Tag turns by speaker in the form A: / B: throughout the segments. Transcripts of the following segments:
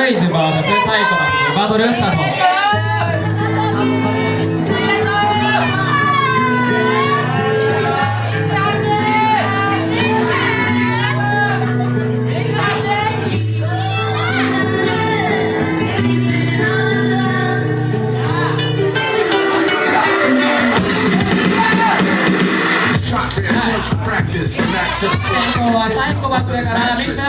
A: イズバーサスサイコパスバトルスタート。先攻はサイコパスだからみんな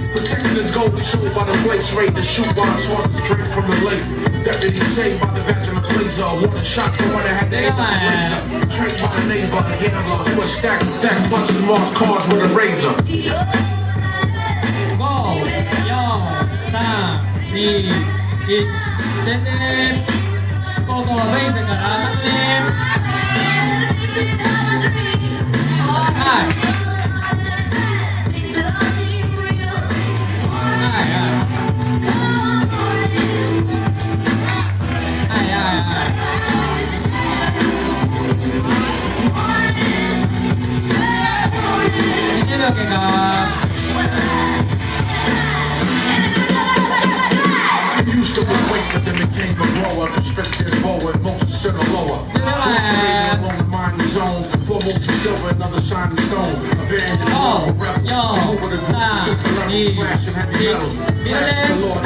B: Protecting his gold is shown by the plates rate the shoot while it's horses straight from the lake. Deputy saved by the vacuum blazer. One shot the one that had the laser. Trained by the neighbor, a gambler who was stacking stacks, busting Mars cards with a razor.
A: 5、4、3、2、1、全然高校はベイズから始め。はい。
B: Used to wait, but then became a grower. Constricted forward, most sit lower. Along the mining zone, foremost silver, another shining stone. Abandoned over the splash of heavy metals. Blast the Lord.